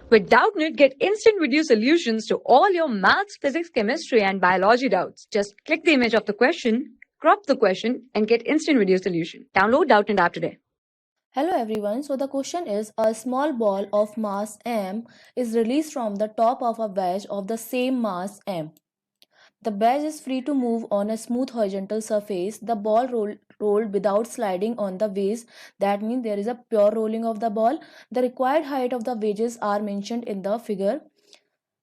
With Doubtnut, get instant video solutions to all your maths, physics, chemistry, and biology doubts. Just click the image of the question, crop the question, and get instant video solution. Download Doubtnut app today. Hello everyone. So the question is, a small ball of mass m is released from the top of a wedge of the same mass m. The wedge is free to move on a smooth horizontal surface. The ball rolled without sliding on the wedge. That means there is a pure rolling of the ball. The required height of the wedges are mentioned in the figure.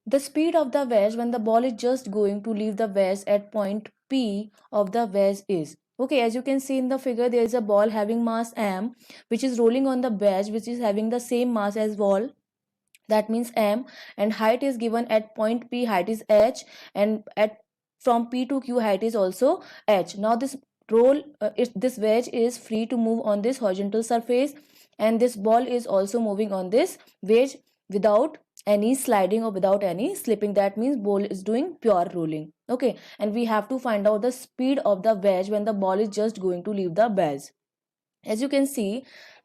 The speed of the wedge when the ball is just going to leave the wedge at point P of the wedge is. Okay, as you can see in the figure, there is a ball having mass m which is rolling on the wedge which is having the same mass as ball. That means m, and height is given at point P, height is h, and at from P to Q height is also h. Now this this wedge is free to move on this horizontal surface, and this ball is also moving on this wedge without any sliding or without any slipping. That means ball is doing pure rolling. Okay, and we have to find out the speed of the wedge when the ball is just going to leave the wedge. As you can see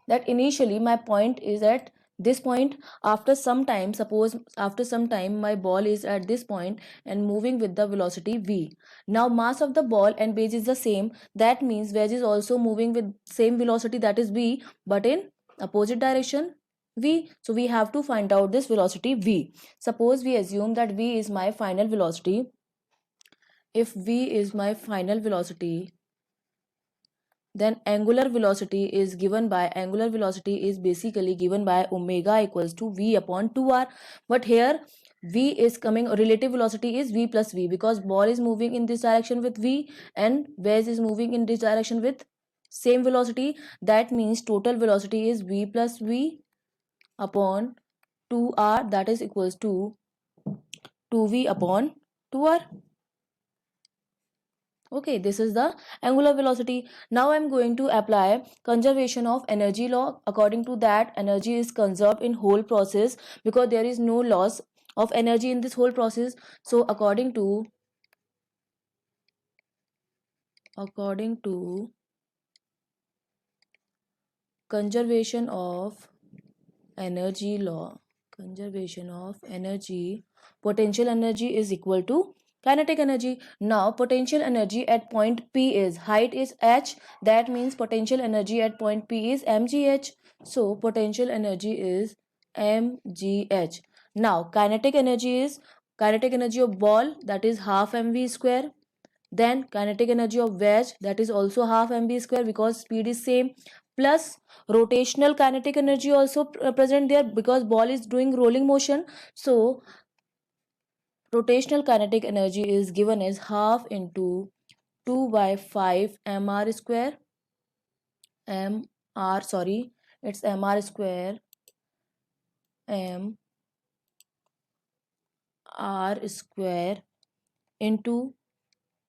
that initially my point is at this point. After some time, suppose after some time my ball is at this point and moving with the velocity v. Now mass of the ball and base is the same. That means wedge is also moving with same velocity, that is v, but in opposite direction v. So we have to find out this velocity v. Suppose we assume that v is my final velocity. If v is my final velocity, then angular velocity is basically given by omega equals to v upon 2r. But here v is coming, relative velocity is v plus v, because ball is moving in this direction with v and wedge is moving in this direction with same velocity. That means total velocity is v plus v upon 2r, that is equals to 2v upon 2r. Okay, this is the angular velocity. Now I'm going to apply conservation of energy law. According to that, energy is conserved in whole process because there is no loss of energy in this whole process. So according to conservation of energy law, potential energy is equal to kinetic energy. Now potential energy at point P is, height is h, that means potential energy at point P is mgh. So potential energy is mgh. Now kinetic energy of ball, that is half mv square. Then kinetic energy of wedge, that is also half mv square because speed is same, plus rotational kinetic energy also present there because ball is doing rolling motion. So rotational kinetic energy is given as half into 2 by 5 mr square, it's mr square, mr square into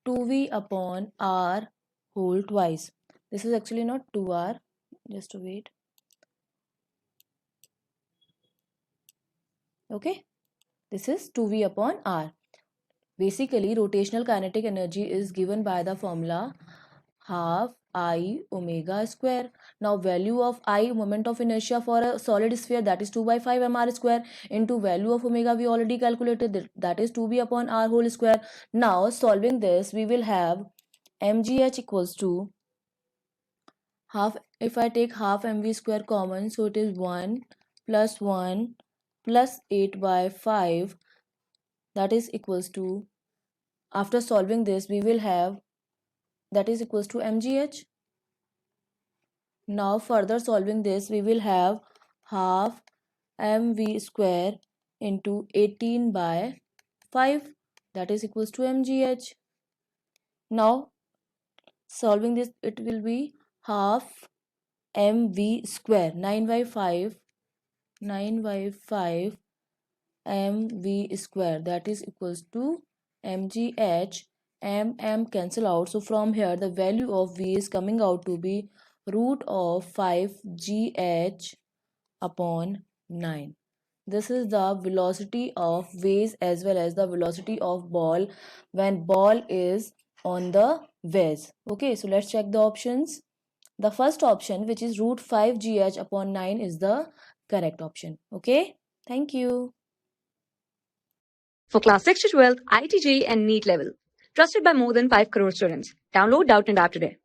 2v upon r whole twice. This is actually not 2r, just wait. Okay, this is 2v upon r. Basically rotational kinetic energy is given by the formula half I omega square. Now value of I, moment of inertia for a solid sphere, that is 2 by 5 mr square, into value of omega we already calculated, that is 2b upon r whole square. Now solving this, we will have mgh equals to half, if I take half mv square common, so it is 1 plus 8 by 5, that is equals to, after solving this we will have, that is equals to mgh. Now further solving this, we will have half mv square into 18 by 5, that is equals to mgh. Now solving this, it will be half mv square, 9 by 5 mv square, that is equals to mgh. M cancel out, so from here the value of v is coming out to be root of 5 gh upon 9. This is the velocity of wedge as well as the velocity of ball when ball is on the wedge. Okay, so let's check the options. The first option, which is root 5 gh upon 9, is the correct option. Okay, Thank you. For class 6 to 12, IIT JEE and NEET level. Trusted by more than 5 crore students. Download Doubtnut app today.